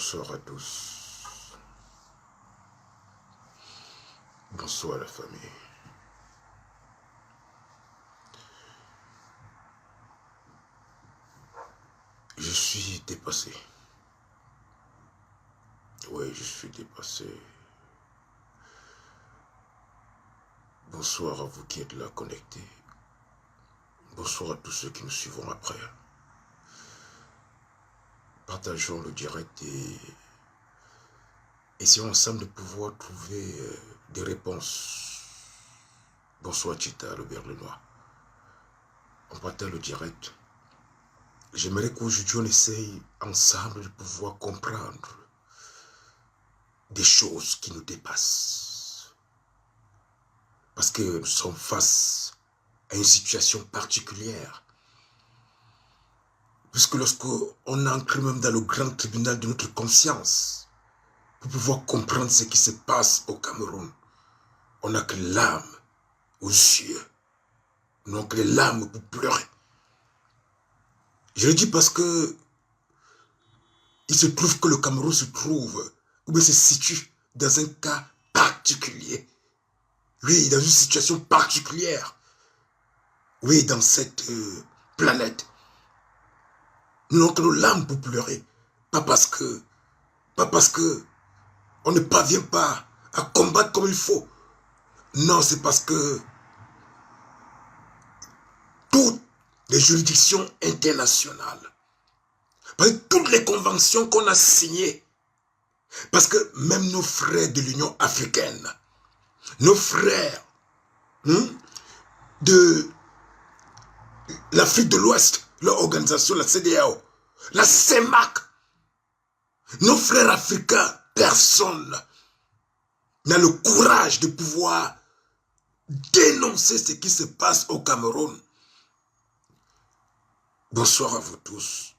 Bonsoir à tous. Bonsoir la famille. Je suis dépassé. Oui, je suis dépassé. Bonsoir à vous qui êtes là connectés. Bonsoir à tous ceux qui nous suivront après. Partageons le direct et essayons ensemble de pouvoir trouver des réponses. Bonsoir Chita, le Berle Noir. On partage le direct. J'aimerais qu'aujourd'hui on essaye ensemble de pouvoir comprendre des choses qui nous dépassent. Parce que nous sommes face à une situation particulière. Puisque lorsqu'on entre même dans le grand tribunal de notre conscience, pour pouvoir comprendre ce qui se passe au Cameroun, on n'a que l'âme aux yeux. On n'a que les larmes pour pleurer. Je le dis parce que il se trouve que le Cameroun se trouve, ou bien se situe dans un cas particulier. Oui, dans une situation particulière. Oui, dans cette planète. Nous n'avons que nos larmes pour pleurer. Pas parce que on ne parvient pas à combattre comme il faut. Non, c'est parce que toutes les juridictions internationales, parce que toutes les conventions qu'on a signées, parce que même nos frères de l'Union africaine, nos frères de l'Afrique de l'Ouest, leur organisation, la CEDEAO, la CEMAC, nos frères africains, personne n'a le courage de pouvoir dénoncer ce qui se passe au Cameroun. Bonsoir à vous tous.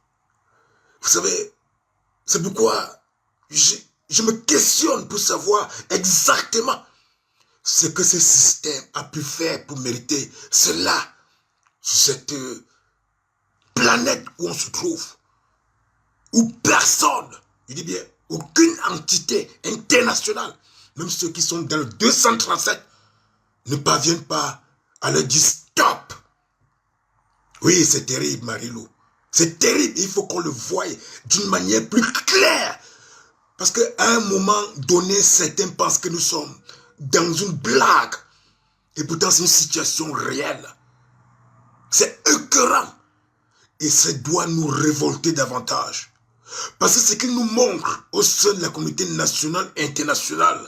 Vous savez, c'est pourquoi je me questionne pour savoir exactement ce que ce système a pu faire pour mériter cela sur cette planète où on se trouve, où personne, je dis bien, aucune entité internationale, même ceux qui sont dans le 237, ne parviennent pas à leur dire stop. Oui, c'est terrible, Marilou. C'est terrible, il faut qu'on le voie d'une manière plus claire. Parce qu'à un moment donné, certains pensent que nous sommes dans une blague. Et pourtant, c'est une situation réelle. C'est écœurant. Et ça doit nous révolter davantage. Parce que ce qu'il nous montre au sein de la communauté nationale et internationale,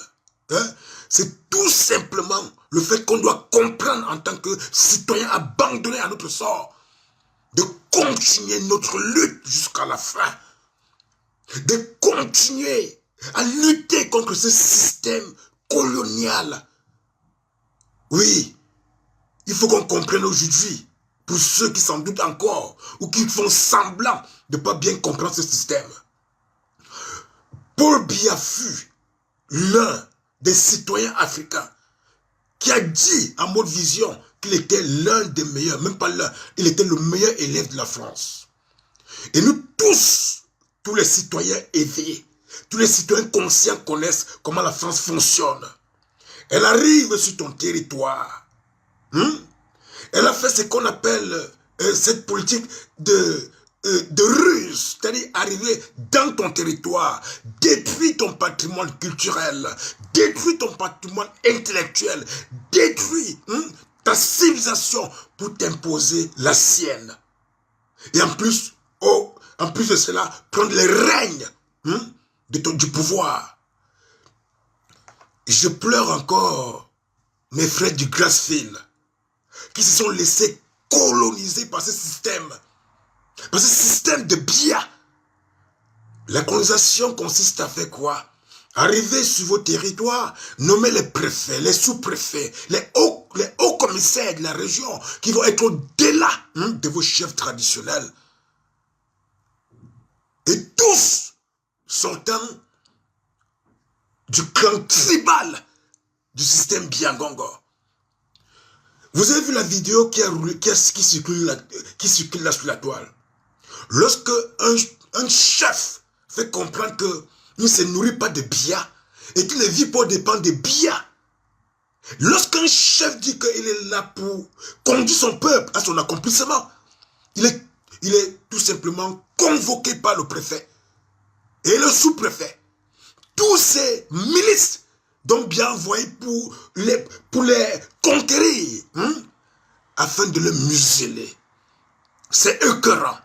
c'est tout simplement le fait qu'on doit comprendre en tant que citoyen abandonné à notre sort, de continuer notre lutte jusqu'à la fin, de continuer à lutter contre ce système colonial. Oui, il faut qu'on comprenne aujourd'hui, pour ceux qui s'en doutent encore, ou qui font semblant de ne pas bien comprendre ce système. Paul Biya fut l'un des citoyens africains qui a dit en mode vision qu'il était l'un des meilleurs, même pas l'un, il était le meilleur élève de la France. Et nous tous les citoyens éveillés, tous les citoyens conscients connaissent comment la France fonctionne. Elle arrive sur ton territoire. Elle a fait ce qu'on appelle cette politique de ruse, c'est-à-dire arriver dans ton territoire, détruire ton patrimoine culturel, détruire ton patrimoine intellectuel, détruire ta civilisation pour t'imposer la sienne. Et en plus de cela, prendre les règnes du pouvoir. Je pleure encore mes frères du Grassfield qui se sont laissés coloniser par ce système. Par ce système de Biya. La colonisation consiste à faire quoi? Arriver sur vos territoires, nommer les préfets, les sous-préfets, les hauts commissaires de la région qui vont être au-delà de vos chefs traditionnels. Et tous sortant du clan tribal du système Biyangongo. Vous avez vu la vidéo qui circule là sur la toile. Lorsque un chef fait comprendre que il ne se nourrit pas de biens et qu'il ne vit pas au dépend des biens. Lorsqu'un chef dit qu'il est là pour conduire son peuple à son accomplissement, il est tout simplement convoqué par le préfet et le sous-préfet. Tous ces milices donc bien envoyés pour les conquérir, afin de les museler. C'est écœurant.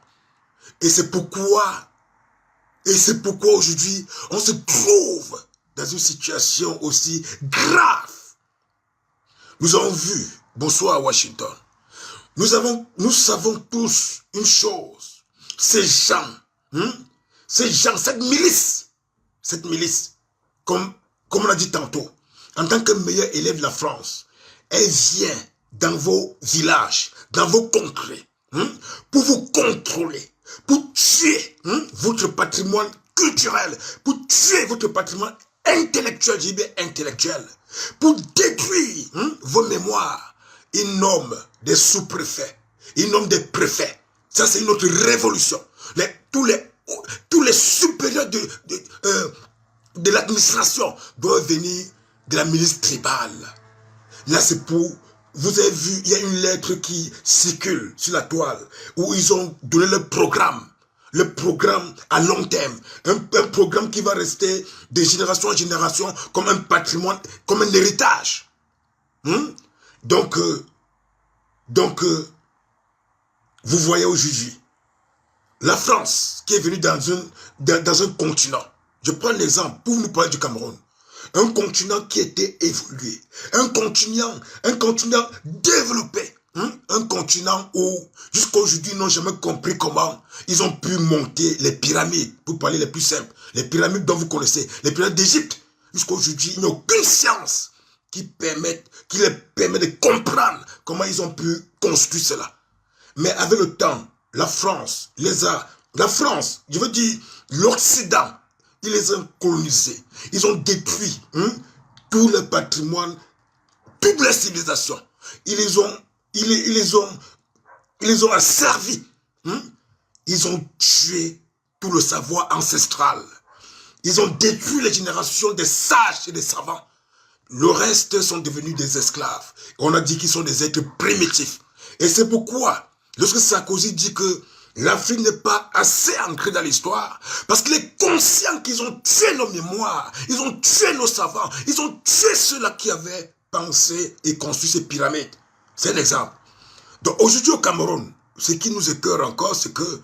Et c'est pourquoi aujourd'hui, on se trouve dans une situation aussi grave. Nous avons vu, bonsoir à Washington, nous savons tous une chose, ces gens, cette milice, comme on a dit tantôt, en tant que meilleur élève de la France, elle vient dans vos villages, dans vos contrées, pour vous contrôler, pour tuer votre patrimoine culturel, pour tuer votre patrimoine intellectuel, j'ai bien intellectuel, pour détruire vos mémoires. Ils nomment des sous-préfets, ils nomment des préfets. Ça, c'est une autre révolution. Tous les supérieurs de l'administration doivent venir de la milice tribale. Là, c'est pour... Vous avez vu, il y a une lettre qui circule sur la toile où ils ont donné le programme à long terme, un programme qui va rester de génération en génération comme un patrimoine, comme un héritage. Donc, vous voyez aujourd'hui, la France qui est venue dans un continent, je prends l'exemple pour nous parler du Cameroun, un continent qui était évolué, un continent développé, un continent où jusqu'à aujourd'hui ils n'ont jamais compris comment ils ont pu monter les pyramides, pour parler les plus simples, les pyramides dont vous connaissez, les pyramides d'Égypte. Jusqu'à aujourd'hui, il n'y a aucune science qui les permet de comprendre comment ils ont pu construire cela. Mais avec le temps, la France, je veux dire l'Occident, ils les ont colonisés. Ils ont détruit tout le patrimoine, toute la civilisation. Ils les ont asservis. Ils ont tué tout le savoir ancestral. Ils ont détruit les générations des sages et des savants. Le reste sont devenus des esclaves. On a dit qu'ils sont des êtres primitifs. Et c'est pourquoi, lorsque Sarkozy dit que l'Afrique n'est pas assez ancrée dans l'histoire, parce qu'il est conscient qu'ils ont tué nos mémoires, ils ont tué nos savants, ils ont tué ceux-là qui avaient pensé et construit ces pyramides. C'est l'exemple. Donc aujourd'hui au Cameroun, ce qui nous écœure encore, c'est que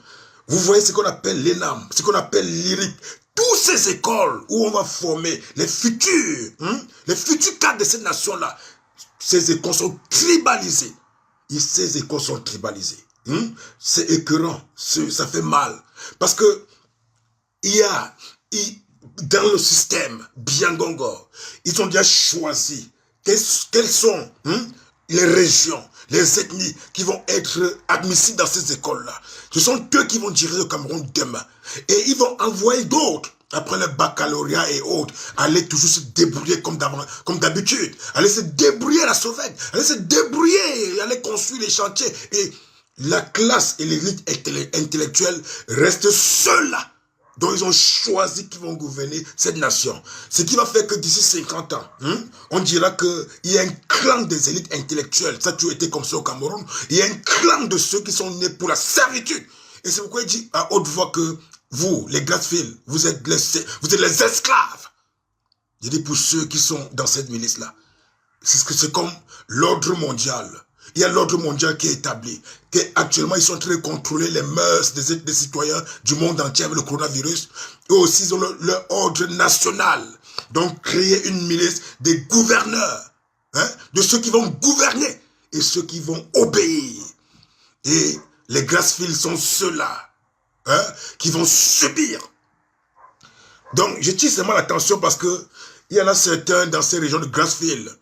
vous voyez ce qu'on appelle l'ENAM, ce qu'on appelle l'IRIC, toutes ces écoles où on va former les futurs cadres de cette nation-là, ces écoles sont tribalisées. Et ces écoles sont tribalisées. C'est écœurant, ça fait mal. Parce que dans le système Biangongo, ils ont déjà choisi quelles sont les régions, les ethnies qui vont être admissibles dans ces écoles-là. Ce sont eux qui vont diriger le Cameroun demain. Et ils vont envoyer d'autres, après le baccalauréat et autres, aller toujours se débrouiller comme d'habitude. Aller se débrouiller à la sauvette, aller se débrouiller, aller construire les chantiers. Et la classe et l'élite intellectuelle restent seuls là, dont ils ont choisi qu'ils vont gouverner cette nation. Ce qui va faire que d'ici 50 ans, on dira qu'il y a un clan des élites intellectuelles. Ça a toujours été comme ça au Cameroun. Il y a un clan de ceux qui sont nés pour la servitude. Et c'est pourquoi il dit à haute voix que vous, les Grassfield, vous êtes les esclaves. Je dis pour ceux qui sont dans cette milice-là. C'est comme l'ordre mondial. Il y a l'ordre mondial qui est établi. Actuellement, ils sont en train de contrôler les mœurs des citoyens du monde entier avec le coronavirus. Et aussi, ils ont leur ordre national. Donc, créer une milice des gouverneurs. De ceux qui vont gouverner et ceux qui vont obéir. Et les Grassfield sont ceux-là qui vont subir. Donc, je tire seulement l'attention parce que il y en a certains dans ces régions de Grassfield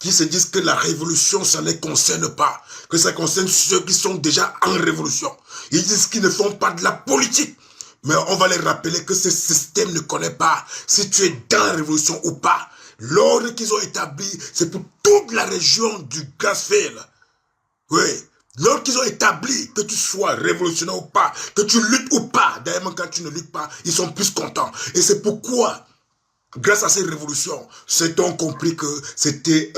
qui se disent que la révolution, ça ne les concerne pas, que ça concerne ceux qui sont déjà en révolution. Ils disent qu'ils ne font pas de la politique. Mais on va les rappeler que ce système ne connaît pas si tu es dans la révolution ou pas. L'ordre qu'ils ont établi, c'est pour toute la région du Grassfield. Oui, Lorsqu'ils ont établi que tu sois révolutionnaire ou pas, que tu luttes ou pas, d'ailleurs même quand tu ne luttes pas, ils sont plus contents. Et c'est pourquoi, grâce à ces révolutions, ceux ont compris que c'était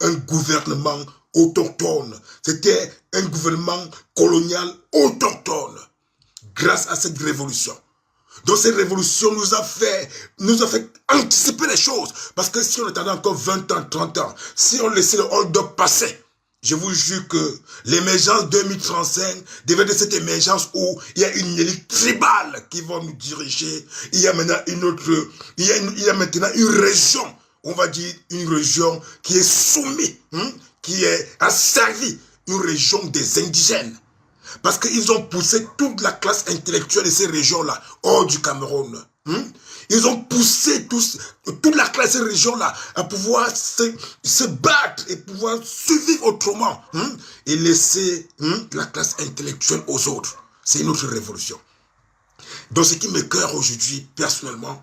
un gouvernement autochtone. C'était un gouvernement colonial autochtone. Grâce à cette révolution. Donc cette révolution nous a fait anticiper les choses. Parce que si on attendait encore 20 ans, 30 ans, si on laissait le hold-up passer, je vous jure que l'émergence 2035 devait être cette émergence où il y a une élite tribale qui va nous diriger. Il y a maintenant il y a maintenant une région, on va dire une région qui est soumise, qui est asservie, une région des indigènes. Parce qu'ils ont poussé toute la classe intellectuelle de ces régions-là hors du Cameroun. Ils ont poussé toute la classe de ces régions-là à pouvoir se battre et pouvoir survivre autrement. Et laisser la classe intellectuelle aux autres. C'est une autre révolution. Donc ce qui m'écoeure aujourd'hui, personnellement,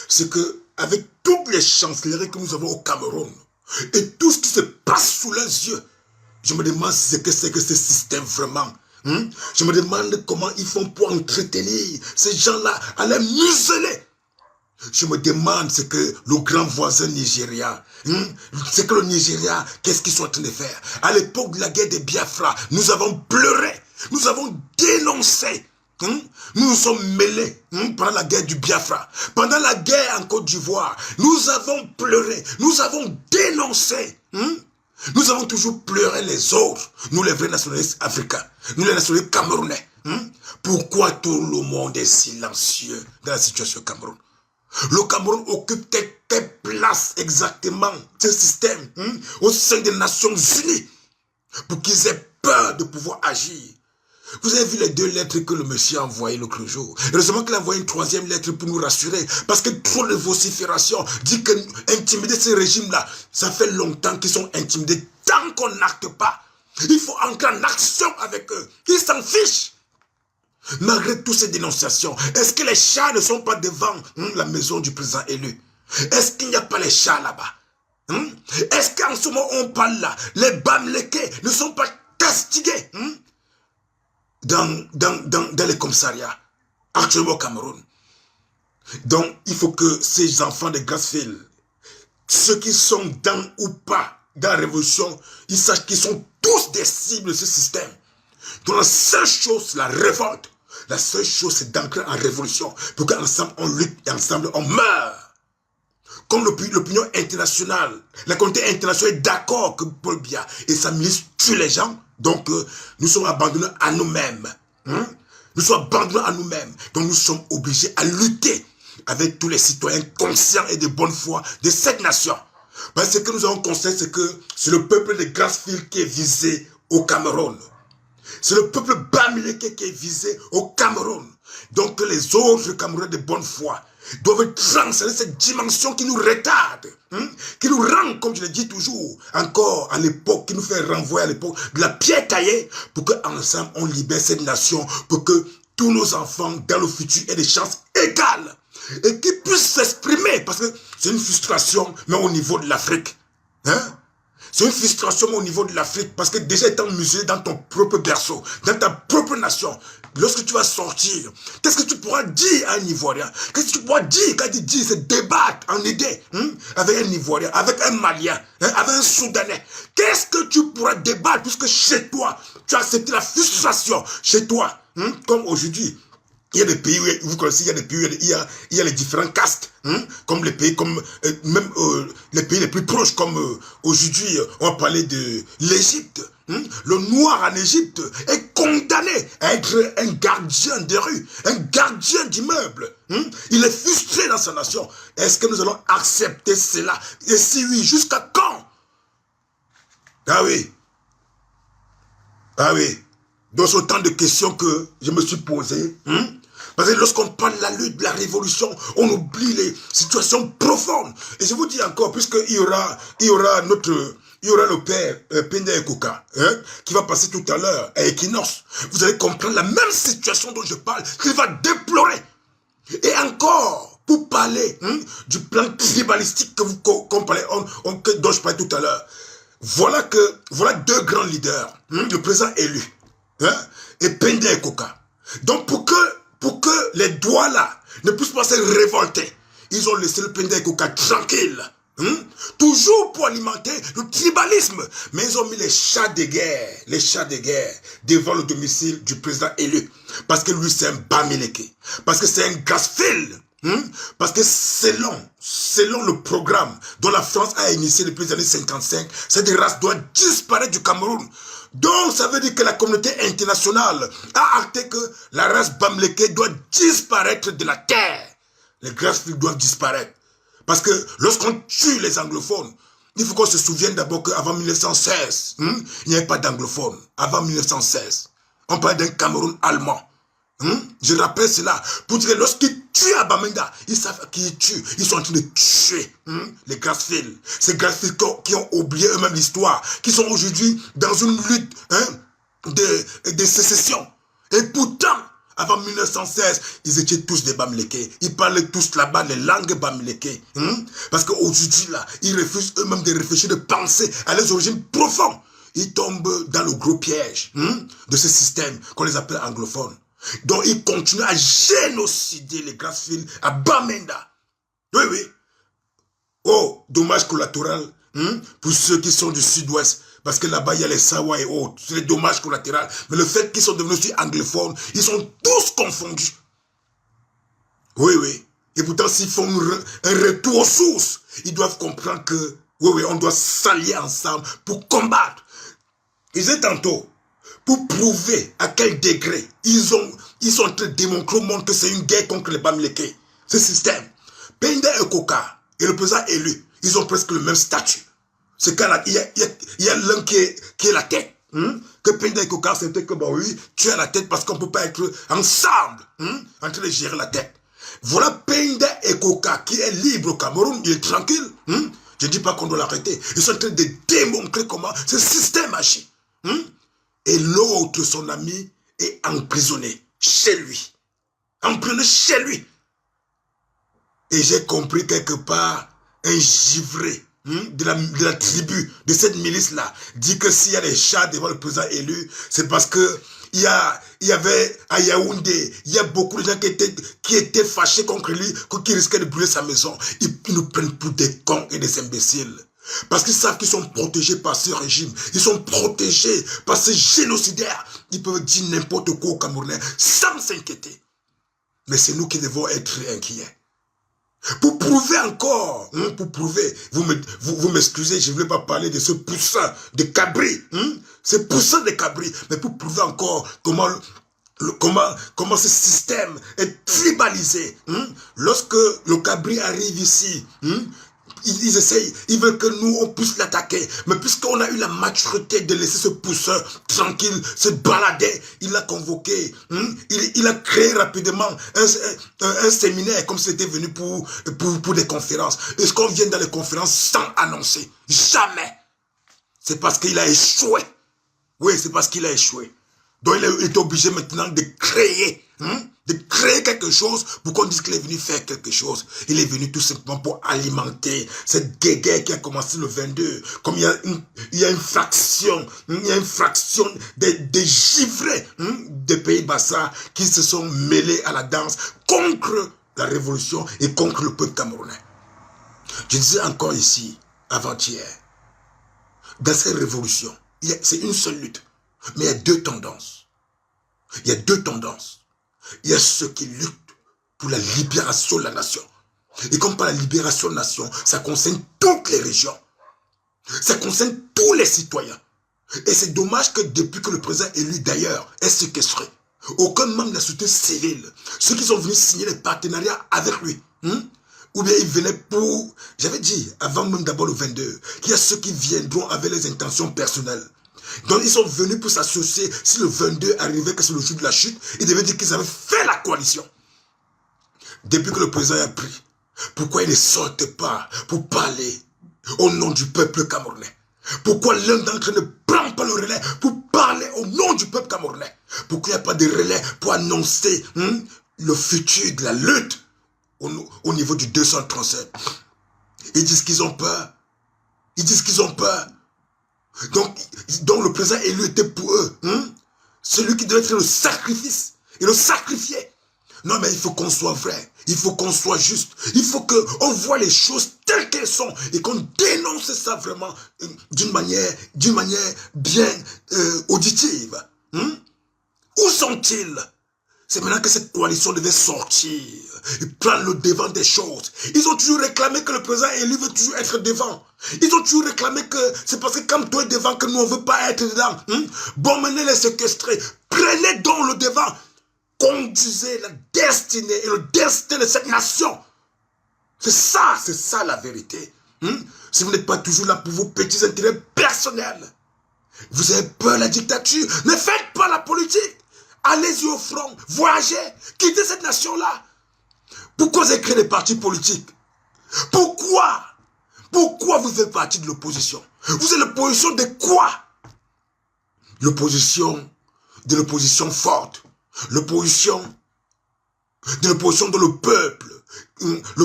c'est que avec toutes les chancelleries que nous avons au Cameroun, et tout ce qui se passe sous leurs yeux, je me demande ce que c'est que ce système vraiment. Je me demande comment ils font pour entretenir ces gens-là, à les museler. Je me demande ce que le grand voisin Nigeria, c'est que le Nigeria, qu'est-ce qu'ils sont en train de faire? À l'époque de la guerre des Biafra, nous avons pleuré, nous avons dénoncé. Nous nous sommes mêlés pendant la guerre du Biafra. Pendant la guerre en Côte d'Ivoire, nous avons pleuré, nous avons dénoncé. Nous avons toujours pleuré les autres, nous les vrais nationalistes africains, nous les nationalistes camerounais. Pourquoi tout le monde est silencieux dans la situation au Cameroun? Le Cameroun occupe quelle place exactement, ce système, au sein des Nations Unies, pour qu'ils aient peur de pouvoir agir. Vous avez vu les 2 lettres que le monsieur a envoyées l'autre jour. Heureusement qu'il a envoyé une 3e lettre pour nous rassurer. Parce que trop de vocifération dit que intimider ces régimes-là, ça fait longtemps qu'ils sont intimidés. Tant qu'on n'acte pas, il faut entrer en action avec eux. Ils s'en fichent. Malgré toutes ces dénonciations, est-ce que les chats ne sont pas devant la maison du président élu? Est-ce qu'il n'y a pas les chats là-bas? Est-ce qu'en ce moment on parle là, les Bamlékés ne sont pas castigés dans les commissariats, actuellement au Cameroun? Donc, il faut que ces enfants de Grassfield, ceux qui sont dans ou pas dans la révolution, ils sachent qu'ils sont tous des cibles de ce système. Donc, la seule chose, c'est la révolte. La seule chose, c'est d'entrer en révolution pour qu'ensemble on lutte et ensemble on meurt. Comme l'opinion internationale, la communauté internationale est d'accord que Paul Biya et sa milice tuent les gens. Donc, nous sommes abandonnés à nous-mêmes. Nous sommes abandonnés à nous-mêmes. Donc, nous sommes obligés à lutter avec tous les citoyens conscients et de bonne foi de cette nation. Parce que nous avons conscience, c'est que c'est le peuple de Grassfield qui est visé au Cameroun. C'est le peuple Bamileke qui est visé au Cameroun. Donc, les autres Camerounais de bonne foi doivent transcender cette dimension qui nous retarde, qui nous rend, comme je le dis toujours, encore à l'époque, qui nous fait renvoyer à l'époque de la pierre taillée, pour qu'ensemble on libère cette nation, pour que tous nos enfants dans le futur aient des chances égales, et qu'ils puissent s'exprimer, parce que c'est une frustration, mais au niveau de l'Afrique. C'est une frustration au niveau de l'Afrique, parce que déjà étant muselé dans ton propre berceau, dans ta propre nation, lorsque tu vas sortir, qu'est-ce que tu pourras dire à un Ivoirien? Qu'est-ce que tu pourras dire quand tu dis, c'est débattre, en aider, avec un Ivoirien, avec un Malien, avec un Soudanais? Qu'est-ce que tu pourras débattre, puisque chez toi, tu as accepté la frustration, chez toi, comme aujourd'hui. Il y a des pays où vous connaissez, il y a des pays où il y a les différents castes, comme les pays, comme même les pays les plus proches, comme aujourd'hui, on va parler de l'Égypte. Le noir en Égypte est condamné à être un gardien des rues, un gardien d'immeubles. Il est frustré dans sa nation. Est-ce que nous allons accepter cela? Et si oui, jusqu'à quand? Ah oui. Ah oui. Donc, c'est autant de questions que je me suis posées. Parce que lorsqu'on parle de la lutte, de la révolution, on oublie les situations profondes. Et je vous dis encore, puisqu'il y aura le père Penda Ekoka, qui va passer tout à l'heure à Equinox. Vous allez comprendre la même situation dont je parle, qu'il va déplorer. Et encore, pour parler du plan tribalistique dont je parlais tout à l'heure, Voilà deux grands leaders, le président élu, hein, et Penda et Koka. Donc pour que les doigts là ne puissent pas se révolter, ils ont laissé le Penda et Koka tranquille. Toujours pour alimenter le tribalisme. Mais ils ont mis les chats de guerre devant le domicile du président élu. Parce que lui c'est un Bamileke. Parce que c'est un Gasfil. Parce que selon le programme dont la France a initié depuis les années 55, cette race doit disparaître du Cameroun. Donc ça veut dire que la communauté internationale a acté que la race Bamileke doit disparaître de la terre. Les Gasfil doivent disparaître. Parce que lorsqu'on tue les anglophones, il faut qu'on se souvienne d'abord qu'avant 1916, il n'y avait pas d'anglophones. Avant 1916, on parlait d'un Cameroun allemand. Je rappelle cela pour dire que lorsqu'ils tuent à Bamenda, ils savent qu'ils tuent. Ils sont en train de tuer les Gasfil. Ces Gasfil qui ont oublié eux-mêmes l'histoire, qui sont aujourd'hui dans une lutte de sécession. Et pourtant, avant 1916, ils étaient tous des Bamileke. Ils parlaient tous là-bas les langues Bamileke. Parce qu'aujourd'hui, là, ils refusent eux-mêmes de réfléchir, de penser à leurs origines profondes. Ils tombent dans le gros piège de ce système qu'on les appelle anglophones. Donc, ils continuent à génocider les Gasfil à Bamenda. Oui, oui. Oh, dommage collatéral pour ceux qui sont du sud-ouest. Parce que là-bas, il y a les Sawa et autres. C'est des dommages collatéraux. Mais le fait qu'ils sont devenus aussi anglophones, ils sont tous confondus. Oui, oui. Et pourtant, s'ils font un retour aux sources, ils doivent comprendre que, oui, oui, on doit s'allier ensemble pour combattre. Ils disaient tantôt, pour prouver à quel degré ils sont en train de démontrer au monde que c'est une guerre contre les Bamileke. Ce système. Penda et Koka et le président élu, ils ont presque le même statut. C'est qu'il y a l'un qui est la tête. Que Penda et Koka, c'était que, bah oui, tu as la tête parce qu'on ne peut pas être ensemble en train de gérer la tête. Voilà Penda et Koka qui est libre au Cameroun, il est tranquille. Je ne dis pas qu'on doit l'arrêter. Ils sont en train de démontrer comment ce système agit. Et l'autre, son ami, est emprisonné chez lui. Emprisonné chez lui. Et j'ai compris quelque part, un givré de la tribu, de cette milice-là, dit que s'il y a des chats devant le président élu, c'est parce que il y avait à Yaoundé, il y a beaucoup de gens qui étaient fâchés contre lui, qui risquaient de brûler sa maison. Ils nous prennent pour des cons et des imbéciles. Parce qu'ils savent qu'ils sont protégés par ce régime. Ils sont protégés par ces génocidaires. Ils peuvent dire n'importe quoi aux Camerounais sans s'inquiéter. Mais c'est nous qui devons être inquiets. Pour prouver encore, pour prouver, vous m'excusez, je ne voulais pas parler de ce poussin de cabri, ce poussin de cabri, mais pour prouver encore comment ce système est tribalisé. Lorsque le cabri arrive ici, ils essayent, ils veulent que nous on puisse l'attaquer. Mais puisqu'on a eu la maturité de laisser ce pousseur tranquille se balader, il l'a convoqué. Il a créé rapidement un séminaire comme c'était venu pour des conférences. Est-ce qu'on vient dans les conférences sans annoncer? Jamais. C'est parce qu'il a échoué. Oui, c'est parce qu'il a échoué. Donc il est obligé maintenant de créer quelque chose pour qu'on dise qu'il est venu faire quelque chose. Il est venu tout simplement pour alimenter cette guerre qui a commencé le 22. Comme il y a une fraction des givrés des pays Bassa qui se sont mêlés à la danse contre la révolution et contre le peuple camerounais. Je disais encore ici, avant-hier, dans cette révolution, c'est une seule lutte. Mais il y a deux tendances. Il y a deux tendances. Il y a ceux qui luttent pour la libération de la nation. Et comme par la libération de la nation, ça concerne toutes les régions. Ça concerne tous les citoyens. Et c'est dommage que depuis que le président élu d'ailleurs est séquestré, aucun membre de la société civile, ceux qui sont venus signer des partenariats avec lui, ou bien ils venaient pour, j'avais dit, avant même d'abord le 22, qu'il y a ceux qui viendront avec les intentions personnelles. Donc ils sont venus pour s'associer. Si le 22 arrivait, que c'est le jour de la chute, ils devaient dire qu'ils avaient fait la coalition. Depuis que le président a pris, pourquoi ils ne sortent pas pour parler au nom du peuple camerounais? Pourquoi l'un d'entre eux ne prend pas le relais pour parler au nom du peuple camerounais? Pourquoi il n'y a pas de relais pour annoncer le futur de la lutte au niveau du 237? Ils disent qu'ils ont peur. Ils disent qu'ils ont peur. Donc le président élu était pour eux. Celui qui devait faire le sacrifice. Et le sacrifier. Non, mais il faut qu'on soit vrai. Il faut qu'on soit juste. Il faut qu'on voit les choses telles qu'elles sont. Et qu'on dénonce ça vraiment d'une manière bien auditive. Où sont-ils? C'est maintenant que cette coalition devait sortir et prendre le devant des choses. Ils ont toujours réclamé que le président élu veut toujours être devant. Ils ont toujours réclamé que c'est parce que comme toi es devant que nous on ne veut pas être dedans. Bon, menez les séquestrer. Prenez donc le devant. Conduisez la destinée et le destin de cette nation. C'est ça la vérité. Si vous n'êtes pas toujours là pour vos petits intérêts personnels, vous avez peur de la dictature, ne faites pas la politique. Allez-y au front, voyagez, quittez cette nation-là. Pourquoi vous avez créé des partis politiques? Pourquoi vous faites partie de l'opposition? Vous êtes l'opposition de quoi? L'opposition de l'opposition forte. L'opposition dont le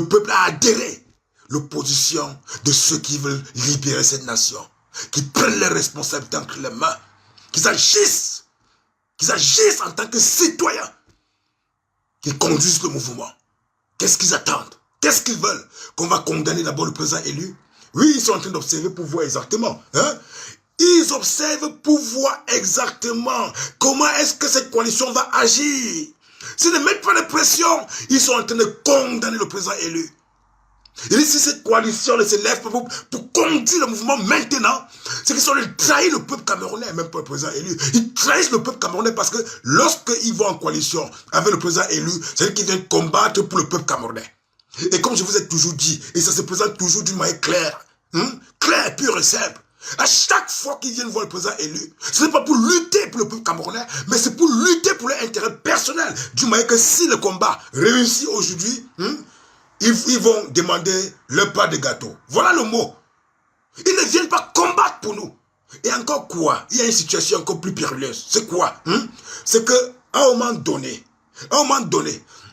peuple a adhéré. L'opposition de ceux qui veulent libérer cette nation. Qui prennent les responsabilités entre les mains. Qui agissent en tant que citoyens, qui conduisent le mouvement. Qu'est-ce qu'ils attendent? Qu'est-ce qu'ils veulent? Qu'on va condamner d'abord le président élu? Oui, ils sont en train d'observer pour voir exactement. Ils observent pour voir exactement comment est-ce que cette coalition va agir. S'ils ne mettent pas de pression, ils sont en train de condamner le président élu. Et si cette coalition ne se lève pas pour conduire le mouvement maintenant, c'est qu'ils sont en train de trahir le peuple camerounais, même pas le président élu. Ils trahissent le peuple camerounais parce que lorsqu'ils vont en coalition avec le président élu, c'est-à-dire qu'ils viennent combattre pour le peuple camerounais. Et comme je vous ai toujours dit, et ça se présente toujours d'une manière claire, claire, pure et simple. À chaque fois qu'ils viennent voir le président élu, ce n'est pas pour lutter pour le peuple camerounais, mais c'est pour lutter pour leur intérêt personnel. Du moyen que si le combat réussit aujourd'hui, ils vont demander leur part de gâteau. Voilà le mot. Ils ne viennent pas combattre pour nous. Et encore quoi? Il y a une situation encore plus périlleuse. C'est quoi? C'est qu'à un moment donné,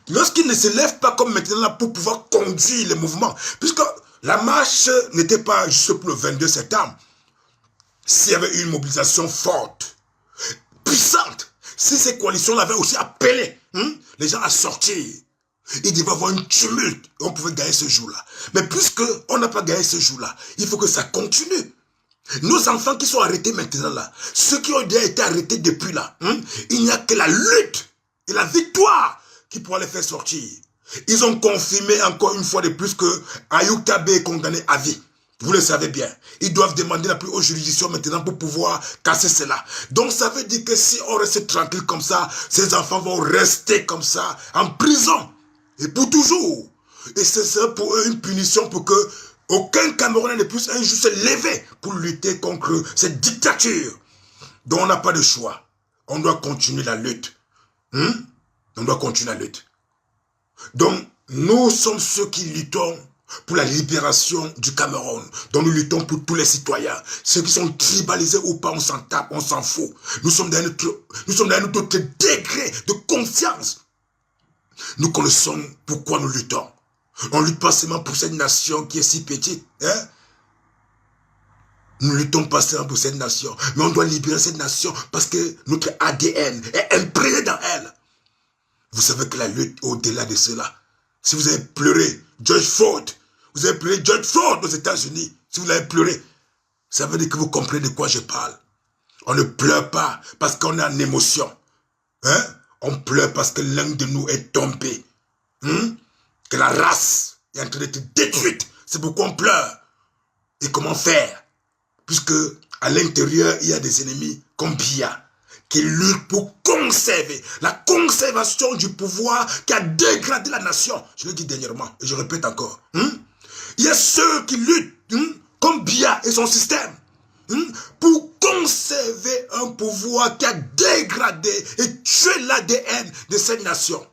lorsqu'ils ne se lèvent pas comme maintenant là pour pouvoir conduire les mouvements, puisque la marche n'était pas juste pour le 22 septembre, s'il y avait une mobilisation forte, puissante, si ces coalitions avaient aussi appelé les gens à sortir, il devait y avoir une tumulte. On pouvait gagner ce jour-là. Mais puisqu'on n'a pas gagné ce jour-là, il faut que ça continue. Nos enfants qui sont arrêtés maintenant là, ceux qui ont déjà été arrêtés depuis là, il n'y a que la lutte et la victoire qui pourra les faire sortir. Ils ont confirmé encore une fois de plus que Ayoub Tabé est condamné à vie. Vous le savez bien. Ils doivent demander la plus haute juridiction maintenant pour pouvoir casser cela. Donc ça veut dire que si on reste tranquille comme ça, ces enfants vont rester comme ça, en prison. Et pour toujours. Et c'est ça pour eux une punition pour que aucun Camerounais ne puisse un jour se lever pour lutter contre cette dictature. Donc on n'a pas de choix. On doit continuer la lutte. On doit continuer la lutte. Donc nous sommes ceux qui luttons pour la libération du Cameroun. Donc nous luttons pour tous les citoyens. Ceux qui sont tribalisés ou pas, on s'en tape, on s'en fout. Nous sommes dans un autre degré de conscience. Nous connaissons pourquoi nous luttons. On ne lutte pas seulement pour cette nation qui est si petite. Nous ne luttons pas seulement pour cette nation. Mais on doit libérer cette nation parce que notre ADN est imprégné dans elle. Vous savez que la lutte au-delà de cela. Si vous avez pleuré George Floyd, vous avez pleuré George Floyd aux États-Unis. Si vous l'avez pleuré, ça veut dire que vous comprenez de quoi je parle. On ne pleure pas parce qu'on est en émotion. On pleure parce que l'un de nous est tombé. Que la race est en train d'être détruite. C'est pourquoi on pleure. Et comment faire? Puisque à l'intérieur, il y a des ennemis comme Biya qui luttent pour conserver la conservation du pouvoir qui a dégradé la nation. Je l'ai dit dernièrement et je répète encore. Il y a ceux qui luttent comme Biya et son système pour conserver un pouvoir qui a dégradé et tué l'ADN de cette nation.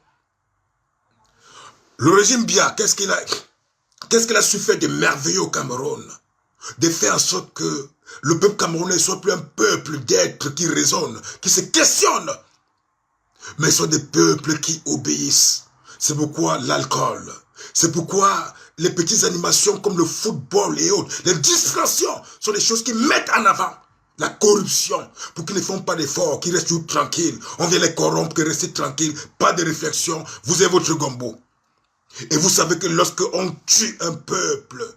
Le régime Biya, qu'est-ce qu'il a su faire de merveilleux au Cameroun? De faire en sorte que le peuple camerounais soit plus un peuple d'êtres qui raisonnent, qui se questionnent, mais soit des peuples qui obéissent. C'est pourquoi l'alcool, c'est pourquoi les petites animations comme le football et autres, les distractions sont des choses qui mettent en avant La corruption, pour qu'ils ne font pas d'efforts, qu'ils restent toujours tranquilles. On vient les corrompre, qu'ils restent tranquilles, pas de réflexion. Vous avez votre gombo. Et vous savez que lorsqu'on tue un peuple,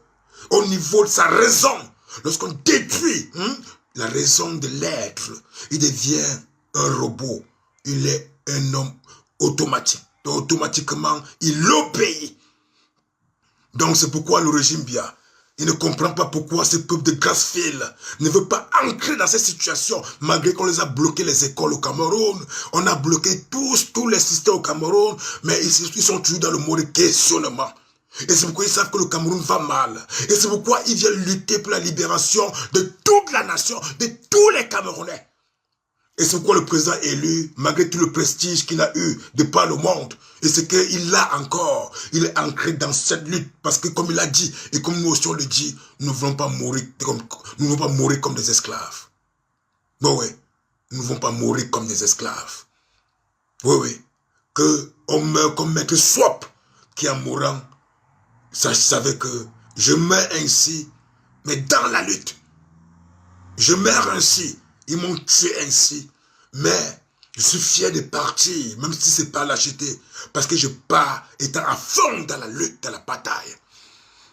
au niveau de sa raison, lorsqu'on détruit la raison de l'être, il devient un robot. Il est un homme automatique. Donc, automatiquement, il obéit. Donc c'est pourquoi le régime Biya, il ne comprend pas pourquoi ce peuple de Grassfield ne veut pas ancrer dans cette situation, malgré qu'on les a bloqué les écoles au Cameroun, on a bloqué tous les systèmes au Cameroun, mais ils sont toujours dans le mode questionnement. Et c'est pourquoi ils savent que le Cameroun va mal. Et c'est pourquoi ils viennent lutter pour la libération de toute la nation, de tous les Camerounais. Et c'est pourquoi le président élu, malgré tout le prestige qu'il a eu de par le monde, et c'est qu'il l'a encore, il est ancré dans cette lutte, parce que comme il a dit, et comme nous aussi on le dit, nous ne voulons pas mourir comme des esclaves. Bon oui, nous ne voulons pas mourir comme des esclaves. Oui, oui, qu'on meurt comme Maître Swap, qui en mourant, ça je savais que je meurs ainsi, mais dans la lutte. Je meurs ainsi. Ils m'ont tué ainsi. Mais je suis fier de partir, même si c'est pas lâcheté. Parce que je pars étant à fond dans la lutte, dans la bataille.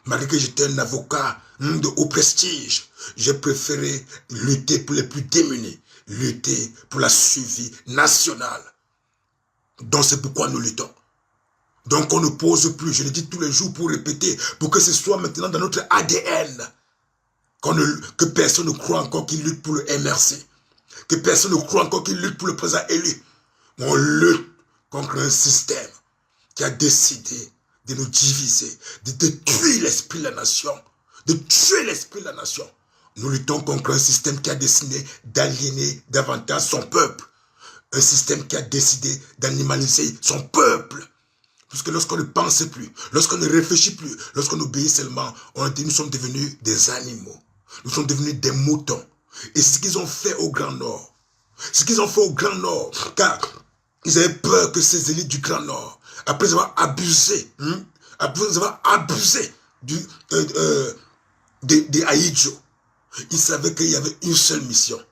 Malgré que j'étais un avocat de haut prestige, j'ai préféré lutter pour les plus démunis. Lutter pour la survie nationale. Donc c'est pourquoi nous luttons. Donc on ne pose plus, je le dis tous les jours pour répéter, pour que ce soit maintenant dans notre ADN. Que personne ne croit encore qu'il lutte pour le MRC. Que personne ne croit encore qu'il lutte pour le président élu. On lutte contre un système qui a décidé de nous diviser, de détruire l'esprit de la nation, de tuer l'esprit de la nation. Nous luttons contre un système qui a décidé d'aliéner davantage son peuple. Un système qui a décidé d'animaliser son peuple. Puisque lorsqu'on ne pense plus, lorsqu'on ne réfléchit plus, lorsqu'on obéit seulement, nous sommes devenus des animaux. Nous sommes devenus des moutons. Et c'est ce qu'ils ont fait au Grand Nord. Ce qu'ils ont fait au Grand Nord. Car ils avaient peur que ces élites du Grand Nord, après avoir abusé, des Ahidjo, ils savaient qu'il y avait une seule mission.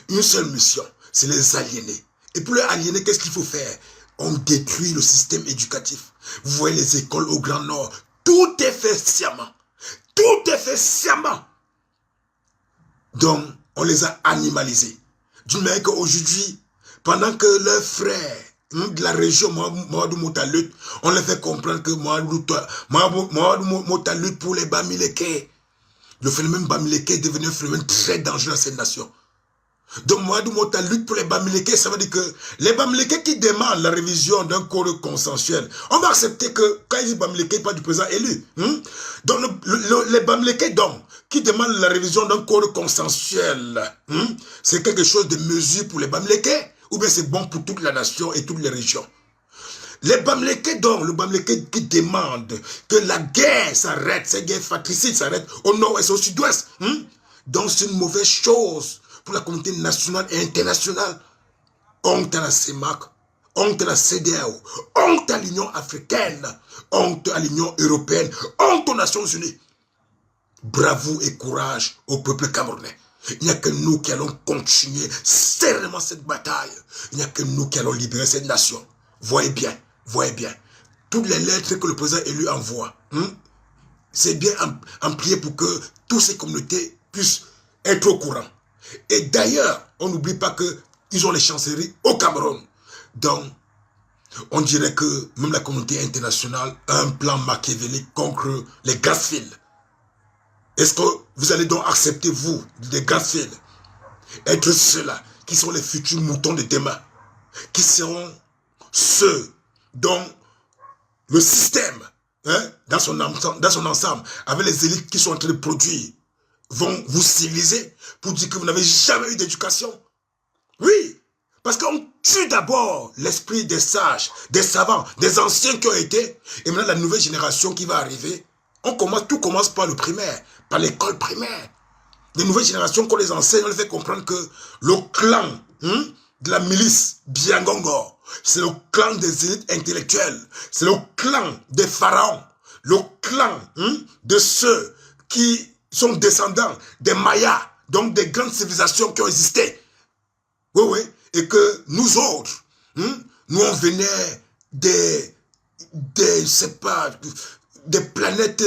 Une seule mission, c'est les aliéner. Et pour les aliéner, qu'est-ce qu'il faut faire? On détruit le système éducatif. Vous voyez les écoles au Grand Nord. Tout est fait sciemment. Tout est fait sciemment. Donc, on les a animalisés. D'une manière qu'aujourd'hui, pendant que leurs frères de la région Moadou Mota lutte, on les fait comprendre que Moadou Mota lutte pour les Bamileke. Le phénomène Bamileke est devenu un phénomène très dangereux dans cette nation. Donc Moadou Mota lutte pour les Bamileke, ça veut dire que les Bamileke qui demandent la révision d'un code consensuel, on va accepter que quand ils disent Bamileke, ils parlent du président élu. Donc les Bamileke qui demandent la révision d'un code consensuel, c'est quelque chose de mesure pour les Bamileke, ou bien c'est bon pour toute la nation et toutes les régions. Les Bamileke le Bamileke qui demande que la guerre s'arrête, cette guerre fratricide s'arrête au nord-ouest, au sud-ouest. Donc c'est une mauvaise chose pour la communauté nationale et internationale. Honte à la CEMAC, honte à la CEDEAO, honte à l'Union africaine, honte à l'Union européenne, honte aux Nations unies. Bravo et courage au peuple camerounais. Il n'y a que nous qui allons continuer sérieusement cette bataille. Il n'y a que nous qui allons libérer cette nation. Voyez bien, toutes les lettres que le président élu envoie, c'est bien amplié pour que toutes ces communautés puissent être au courant. Et d'ailleurs, on n'oublie pas qu'ils ont les chancelleries au Cameroun. Donc, on dirait que même la communauté internationale a un plan machiavélique contre les Grassfield. Est-ce que vous allez donc accepter, vous, les Grassfield, être ceux-là qui sont les futurs moutons de demain, qui seront ceux dont le système, dans son ensemble, avec les élites qui sont en train de produire, vont vous civiliser pour dire que vous n'avez jamais eu d'éducation? Oui, parce qu'on tue d'abord l'esprit des sages, des savants, des anciens qui ont été, et maintenant la nouvelle génération qui va arriver, tout commence par le primaire, par l'école primaire. Les nouvelles générations qu'on les enseigne, on les fait comprendre que le clan de la milice Biangongo, c'est le clan des élites intellectuelles, c'est le clan des pharaons, le clan de ceux qui sont descendants des Mayas, Donc des grandes civilisations qui ont existé. Oui, oui. Et que nous autres, nous on venait je sais pas, des planètes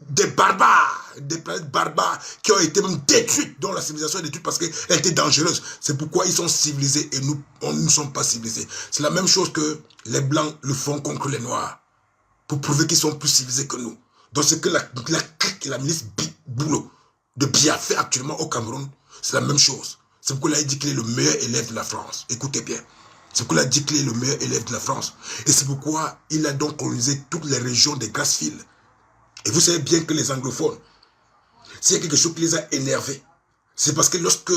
des planètes barbares qui ont été même détruites, dont la civilisation est détruite parce qu'elle était dangereuse. C'est pourquoi ils sont civilisés et nous ne sommes pas civilisés. C'est la même chose que les Blancs le font contre les Noirs, pour prouver qu'ils sont plus civilisés que nous. Donc c'est que la milice Boulot de Biya fait actuellement au Cameroun, c'est la même chose. C'est pourquoi il a dit qu'il est le meilleur élève de la France. Écoutez bien. C'est pourquoi il a dit qu'il est le meilleur élève de la France. Et c'est pourquoi il a donc colonisé toutes les régions des Grassfields. Et vous savez bien que les anglophones, s'il y a quelque chose qui les a énervés, c'est parce que lorsque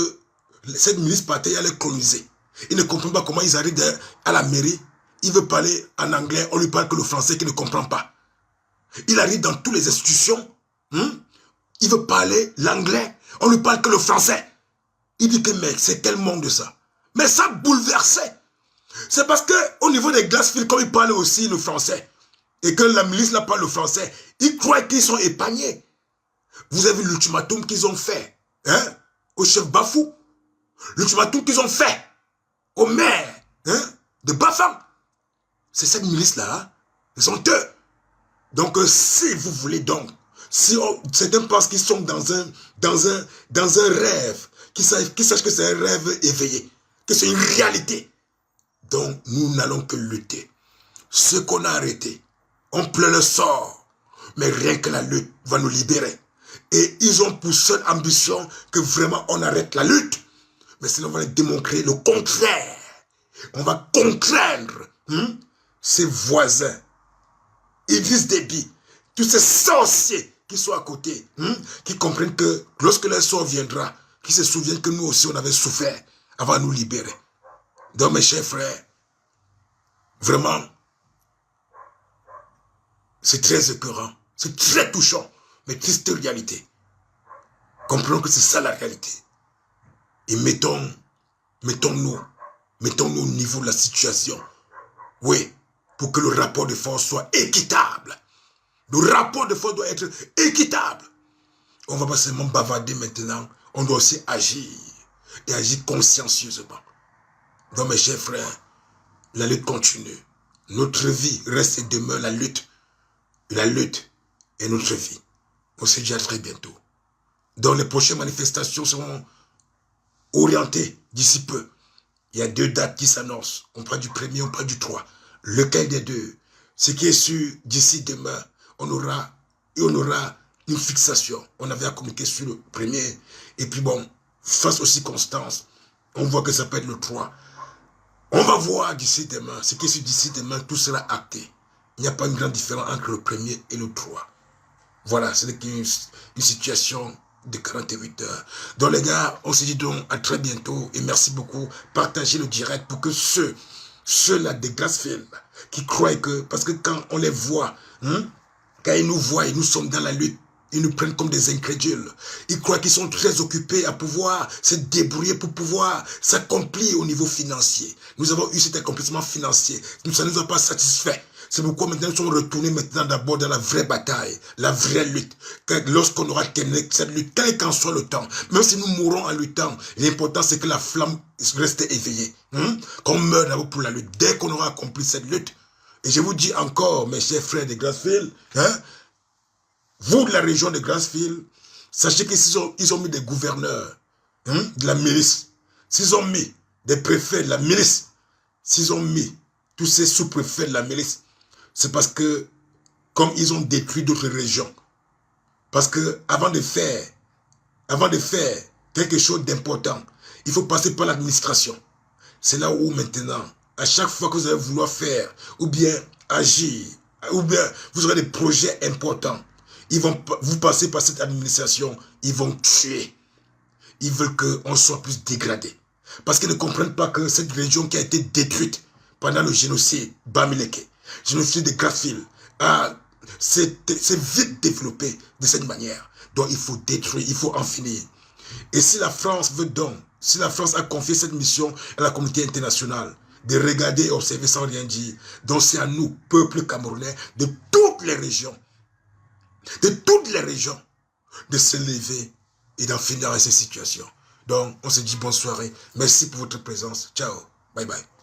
cette milice partait à les coloniser, ils ne comprennent pas comment ils arrivent à la mairie, il veut parler en anglais, on lui parle que le français qu'il ne comprend pas. Il arrive dans toutes les institutions, il veut parler l'anglais, on lui parle que le français. Il dit que mec, c'est quel monde de ça? Mais ça bouleversait. C'est parce que au niveau des Grassfields, comme ils parlent aussi le français, et que la milice n'a pas le français, ils croient qu'ils sont épargnés. Vous avez vu l'ultimatum qu'ils ont fait au chef Bafou. L'ultimatum qu'ils ont fait au maire de Bafang. C'est cette milice-là. Ils sont eux. Donc, si vous voulez donc, si certains pensent qu'ils sont dans un rêve, qu'ils sachent que c'est un rêve éveillé, que c'est une réalité. Donc, nous n'allons que lutter. Ceux qu'on a arrêtés, on pleure le sort. Mais rien que la lutte va nous libérer. Et ils ont pour seule ambition que vraiment on arrête la lutte. Mais sinon, on va démontrer le contraire. On va contraindre ses voisins, Idriss Déby, tous ces sorciers qui sont à côté, qui comprennent que lorsque leur sort viendra, qui se souviennent que nous aussi on avait souffert avant de nous libérer. Donc mes chers frères, vraiment, c'est très écœurant, c'est très touchant, mais triste réalité. Comprenons que c'est ça la réalité. Et mettons-nous au niveau de la situation. Oui, pour que le rapport de force soit équitable. Le rapport de force doit être équitable. On ne va pas seulement bavarder maintenant, on doit aussi agir. Et agir consciencieusement. Donc mes chers frères, la lutte continue. Notre vie reste et demeure la lutte. La lutte est notre vie. On se dit à très bientôt. Donc les prochaines manifestations seront orientées d'ici peu. Il y a 2 dates qui s'annoncent. On parle du 1er, on parle du 3. Lequel des deux? Ce qui est sûr, d'ici demain, on aura une fixation. On avait à communiquer sur le 1er. Et puis bon, face aux circonstances, on voit que ça peut être le 3. On va voir d'ici demain. Ce qui est sûr, d'ici demain, tout sera acté. Il n'y a pas une grande différence entre le 1er et le 3. Voilà, c'est une situation de 48 heures. Donc les gars, on se dit donc à très bientôt et merci beaucoup. Partagez le direct pour que ceux-là des Grassfields qui croient que, parce que quand on les voit, quand ils nous voient et nous sommes dans la lutte, ils nous prennent comme des incrédules. Ils croient qu'ils sont très occupés à pouvoir se débrouiller pour pouvoir s'accomplir au niveau financier. Nous avons eu cet accomplissement financier. Ça ne nous a pas satisfait. C'est pourquoi maintenant nous sommes retournés maintenant d'abord dans la vraie bataille, la vraie lutte. Lorsqu'on aura gagné cette lutte, quel qu'en soit le temps, même si nous mourrons en luttant, l'important c'est que la flamme reste éveillée. Qu'on meurt d'abord pour la lutte. Dès qu'on aura accompli cette lutte, et je vous dis encore, mes chers frères de Grassfield, vous de la région de Grassfield, sachez qu'ils ont mis des gouverneurs de la milice, s'ils ont mis des préfets de la milice, s'ils ont mis tous ces sous-préfets de la milice, c'est parce que, comme ils ont détruit d'autres régions, parce que avant de faire quelque chose d'important, il faut passer par l'administration. C'est là où maintenant, à chaque fois que vous allez vouloir faire, ou bien agir, ou bien vous aurez des projets importants, vous passez par cette administration, ils vont tuer. Ils veulent qu'on soit plus dégradé. Parce qu'ils ne comprennent pas que cette région qui a été détruite pendant le génocide Bamileke, génocide de Grassfield, c'est vite développé de cette manière. Donc il faut détruire, il faut en finir. Et si la France veut donc, si la France a confié cette mission à la communauté internationale, de regarder et observer sans rien dire, donc c'est à nous, peuple camerounais, de toutes les régions, de se lever et d'en finir avec ces situations. Donc, on se dit bonne soirée. Merci pour votre présence. Ciao. Bye bye.